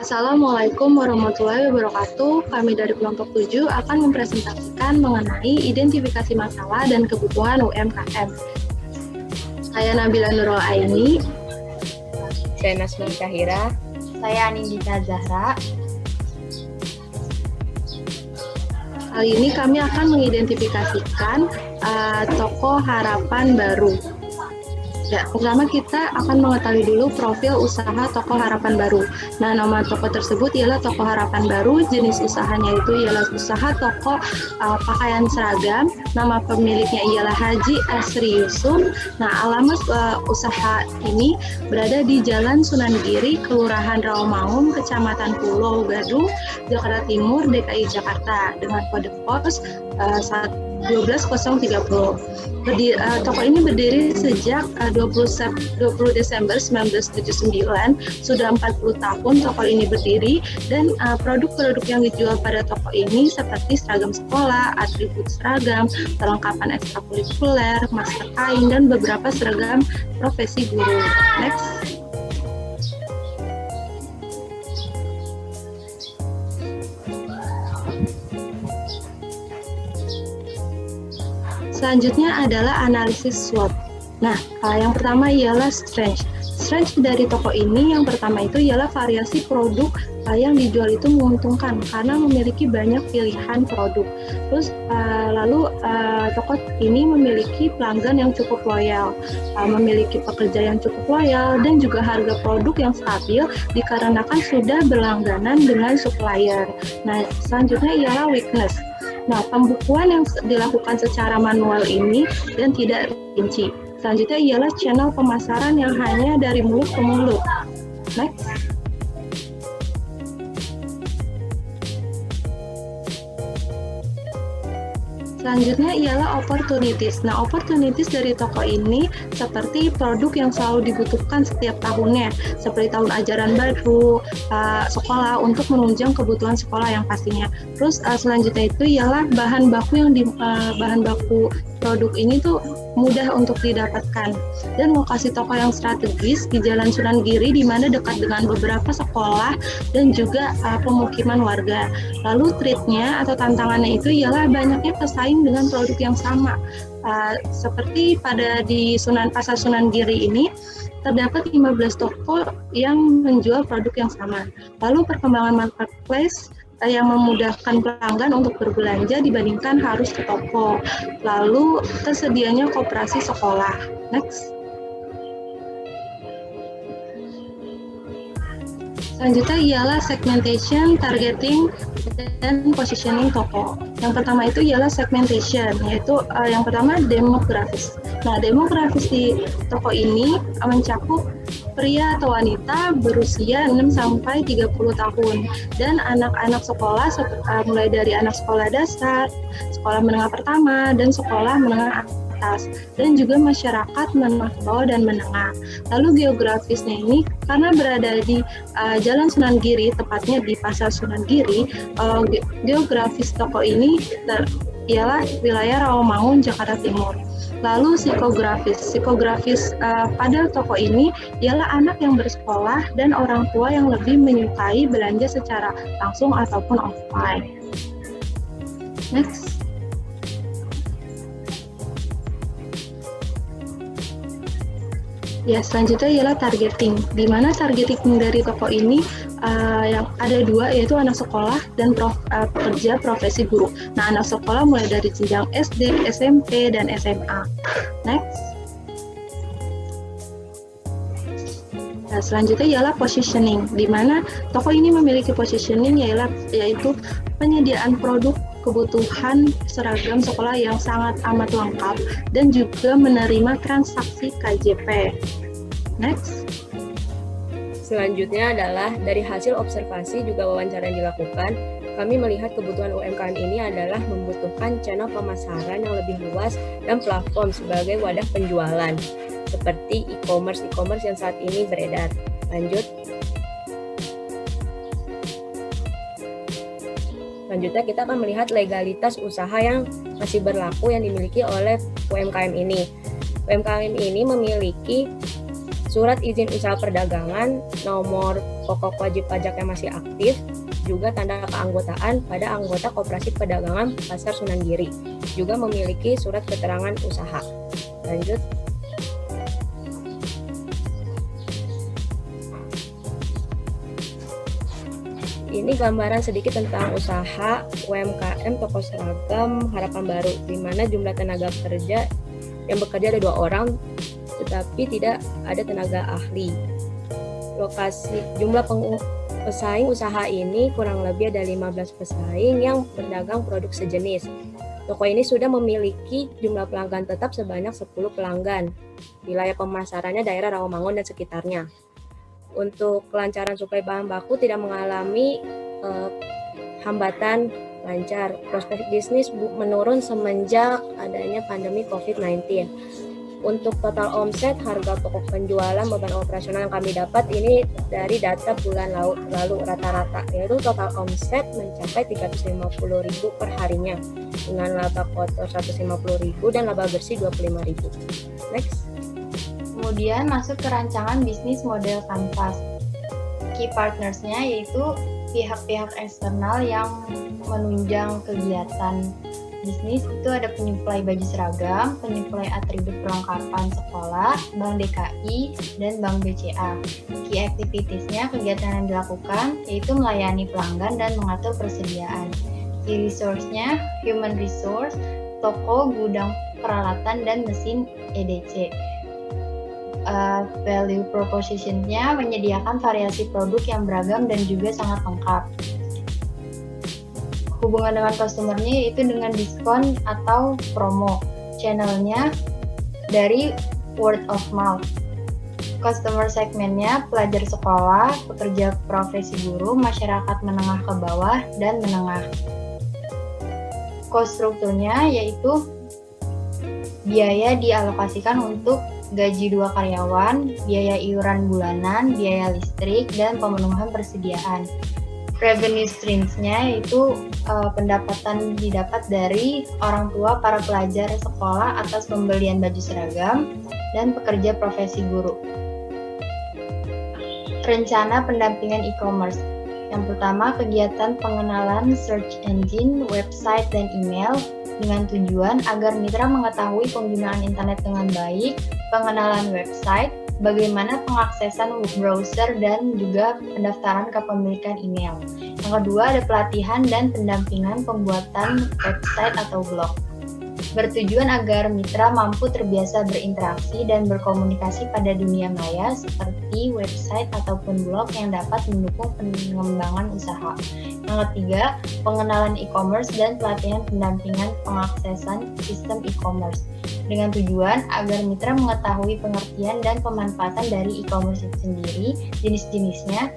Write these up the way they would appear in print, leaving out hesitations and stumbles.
Assalamualaikum warahmatullahi wabarakatuh. Kami dari kelompok 7 akan mempresentasikan mengenai identifikasi masalah dan kebutuhan UMKM. Saya Nabila Nurul Aini. Saya Nasma Syahira. Saya Anindita Zahra. Kali ini kami akan mengidentifikasikan tokoh harapan baru. Ya, pertama kita akan mengetahui dulu profil usaha Toko Harapan Baru. Nah, nama toko tersebut ialah Toko Harapan Baru. Jenis usahanya itu ialah usaha toko pakaian seragam. Nama pemiliknya ialah Haji Asri Yusuf. Nah, alamat usaha ini berada di Jalan Sunan Giri, Kelurahan Rawamangun, Kecamatan Pulau Gadung, Jakarta Timur, DKI Jakarta, dengan kode pos 12030. Toko ini berdiri sejak 20 Desember 1979, sudah 40 tahun toko ini berdiri, dan produk-produk yang dijual pada toko ini seperti seragam sekolah, atribut seragam, perlengkapan ekstrakurikuler, masker kain, dan beberapa seragam profesi guru. Next. Selanjutnya adalah analisis SWOT. Nah, yang pertama ialah strength. Strength dari toko ini yang pertama itu ialah variasi produk yang dijual itu menguntungkan karena memiliki banyak pilihan produk. Terus lalu toko ini memiliki pelanggan yang cukup loyal, memiliki pekerja yang cukup loyal, dan juga harga produk yang stabil dikarenakan sudah berlangganan dengan supplier. Nah, selanjutnya ialah weakness. Nah, pembukuan yang dilakukan secara manual ini dan tidak rinci. Selanjutnya ialah channel pemasaran yang hanya dari mulut ke mulut. Next. Selanjutnya ialah opportunities. Nah, opportunities dari toko ini seperti produk yang selalu dibutuhkan setiap tahunnya, seperti tahun ajaran baru, sekolah untuk menunjang kebutuhan sekolah yang pastinya. Terus selanjutnya itu ialah bahan baku produk ini tuh mudah untuk didapatkan, dan lokasi toko yang strategis di Jalan Sunan Giri di mana dekat dengan beberapa sekolah dan juga pemukiman warga. Lalu threat-nya atau tantangannya itu ialah banyaknya pesaing dengan produk yang sama. Seperti di Pasar Sunan Giri ini terdapat 15 toko yang menjual produk yang sama. Lalu perkembangan marketplace yang memudahkan pelanggan untuk berbelanja dibandingkan harus ke toko. Lalu tersedianya koperasi sekolah. Next. Selanjutnya ialah segmentation, targeting, dan positioning toko. Yang pertama itu ialah segmentation, yaitu yang pertama demografis. Nah, demografis di toko ini mencakup pria atau wanita berusia 6-30 tahun, dan anak-anak sekolah mulai dari anak sekolah dasar, sekolah menengah pertama, dan sekolah menengah atas, dan juga masyarakat menengah bawah dan menengah. Lalu geografisnya ini karena berada di Jalan Sunan Giri, tepatnya di Pasar Sunan Giri, geografis toko ini ialah wilayah Rawamangun, Jakarta Timur. Lalu psikografis pada toko ini ialah anak yang bersekolah dan orang tua yang lebih menyukai belanja secara langsung ataupun offline. Next. Ya, selanjutnya ialah targeting. Di mana targeting dari toko ini yang ada dua, yaitu anak sekolah dan pekerja profesi guru. Nah, anak sekolah mulai dari jenjang SD, SMP, dan SMA. Next. Nah, selanjutnya ialah positioning, di mana toko ini memiliki positioning yaitu penyediaan produk kebutuhan seragam sekolah yang sangat amat lengkap dan juga menerima transaksi KJP. Next. Selanjutnya adalah dari hasil observasi juga wawancara yang dilakukan, kami melihat kebutuhan UMKM ini adalah membutuhkan channel pemasaran yang lebih luas dan platform sebagai wadah penjualan, seperti e-commerce yang saat ini beredar. Lanjut. Selanjutnya kita akan melihat legalitas usaha yang masih berlaku yang dimiliki oleh UMKM ini. UMKM ini memiliki surat izin usaha perdagangan, nomor pokok wajib pajak yang masih aktif, juga tanda keanggotaan pada anggota Koperasi Perdagangan Pasar Sunan Giri, juga memiliki surat keterangan usaha. Lanjut. Ini gambaran sedikit tentang usaha UMKM toko seragam Harapan Baru, di mana jumlah tenaga kerja yang bekerja ada 2 orang, tetapi tidak ada tenaga ahli. Lokasi jumlah pesaing usaha ini kurang lebih ada 15 pesaing yang berdagang produk sejenis. Toko ini sudah memiliki jumlah pelanggan tetap sebanyak 10 pelanggan. Wilayah pemasarannya daerah Rawamangun dan sekitarnya. Untuk kelancaran suplai bahan baku tidak mengalami hambatan, lancar. Prospek bisnis menurun semenjak adanya pandemi COVID-19. Untuk total omset, harga pokok penjualan, beban operasional yang kami dapat ini dari data bulan lalu rata-rata, yaitu total omset mencapai 350.000 per harinya dengan laba kotor 150.000 dan laba bersih 25.000. Next. Kemudian masuk ke rancangan bisnis model kanvas. Key partners-nya yaitu pihak-pihak eksternal yang menunjang kegiatan bisnis itu ada penyuplai baju seragam, penyuplai atribut perlengkapan sekolah, Bank DKI, dan Bank BCA. Key activities-nya kegiatan yang dilakukan yaitu melayani pelanggan dan mengatur persediaan. Key resource-nya human resource, toko, gudang peralatan, dan mesin EDC. Value proposition-nya menyediakan variasi produk yang beragam dan juga sangat lengkap. Hubungan dengan customer-nya yaitu dengan diskon atau promo. Channel-nya dari word of mouth. Customer segmen-nya pelajar sekolah, pekerja profesi guru, masyarakat menengah ke bawah, dan menengah. Cost strukturnya yaitu biaya dialokasikan untuk gaji 2 karyawan, biaya iuran bulanan, biaya listrik, dan pemenuhan persediaan. Revenue streams-nya yaitu pendapatan didapat dari orang tua para pelajar sekolah atas pembelian baju seragam dan pekerja profesi guru. Rencana pendampingan e-commerce. Yang pertama, kegiatan pengenalan search engine, website, dan email dengan tujuan agar mitra mengetahui penggunaan internet dengan baik, pengenalan website, bagaimana pengaksesan web browser, dan juga pendaftaran kepemilikan email. Yang kedua, ada pelatihan dan pendampingan pembuatan website atau blog. Bertujuan agar mitra mampu terbiasa berinteraksi dan berkomunikasi pada dunia maya seperti website ataupun blog yang dapat mendukung pengembangan usaha. Yang ketiga, pengenalan e-commerce dan pelatihan pendampingan pengaksesan sistem e-commerce dengan tujuan agar mitra mengetahui pengertian dan pemanfaatan dari e-commerce itu sendiri, jenis-jenisnya,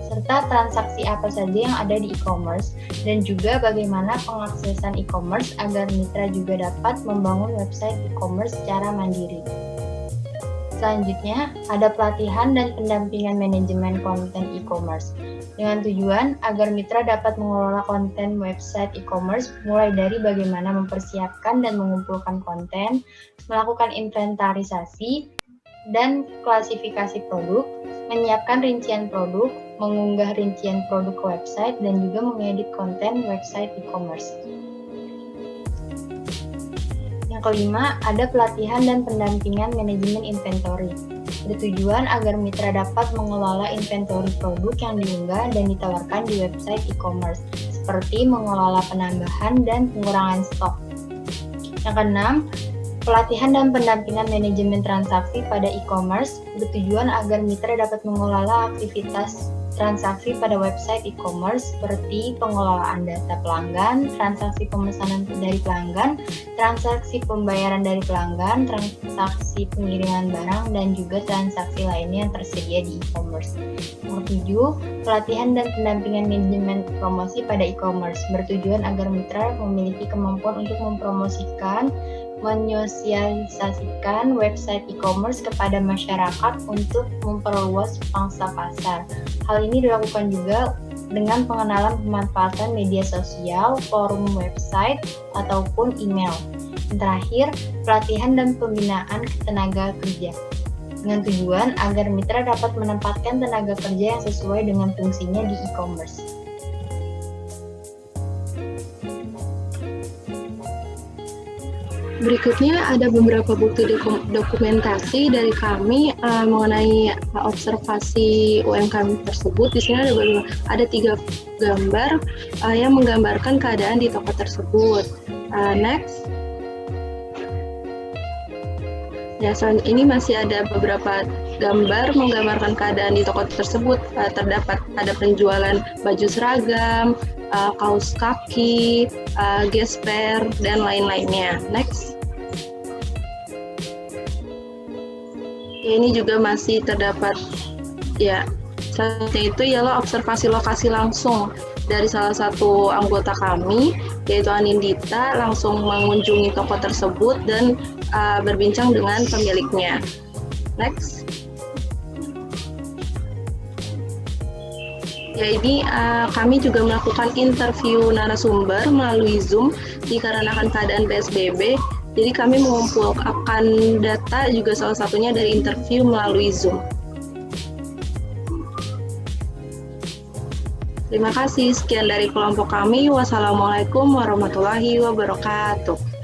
serta transaksi apa saja yang ada di e-commerce, dan juga bagaimana pengaksesan e-commerce agar mitra juga dapat membangun website e-commerce secara mandiri. Selanjutnya, ada pelatihan dan pendampingan manajemen konten e-commerce dengan tujuan agar mitra dapat mengelola konten website e-commerce mulai dari bagaimana mempersiapkan dan mengumpulkan konten, melakukan inventarisasi dan klasifikasi produk, menyiapkan rincian produk, mengunggah rincian produk ke website, dan juga mengedit konten website e-commerce. Yang kelima, ada pelatihan dan pendampingan manajemen inventory. Bertujuan agar mitra dapat mengelola inventory produk yang diunggah dan ditawarkan di website e-commerce, seperti mengelola penambahan dan pengurangan stok. Yang keenam, pelatihan dan pendampingan manajemen transaksi pada e-commerce bertujuan agar mitra dapat mengelola aktivitas transaksi pada website e-commerce seperti pengelolaan data pelanggan, transaksi pemesanan dari pelanggan, transaksi pembayaran dari pelanggan, transaksi pengiriman barang, dan juga transaksi lainnya yang tersedia di e-commerce. Yang ketujuh, pelatihan dan pendampingan manajemen promosi pada e-commerce bertujuan agar mitra memiliki kemampuan untuk mempromosikan, menyosialisasikan website e-commerce kepada masyarakat untuk memperluas pangsa pasar. Hal ini dilakukan juga dengan pengenalan pemanfaatan media sosial, forum website, ataupun email. Yang terakhir, pelatihan dan pembinaan tenaga kerja. Dengan tujuan agar mitra dapat menempatkan tenaga kerja yang sesuai dengan fungsinya di e-commerce. Berikutnya ada beberapa bukti dokumentasi dari kami mengenai observasi UMKM tersebut. Di sini ada 3 gambar yang menggambarkan keadaan di toko tersebut. Next. Ya, selain ini masih ada beberapa gambar menggambarkan keadaan di toko tersebut. Terdapat ada penjualan baju seragam, kaos kaki, gesper, dan lain-lainnya. Next. Ya, ini juga masih terdapat, ya, selanjutnya itu ialah observasi lokasi langsung dari salah satu anggota kami, yaitu Anindita, langsung mengunjungi toko tersebut dan berbincang dengan pemiliknya. Next. Ya, ini kami juga melakukan interview narasumber melalui Zoom dikarenakan keadaan PSBB. Jadi kami mengumpulkan data juga salah satunya dari interview melalui Zoom. Terima kasih, sekian dari kelompok kami. Wassalamualaikum warahmatullahi wabarakatuh.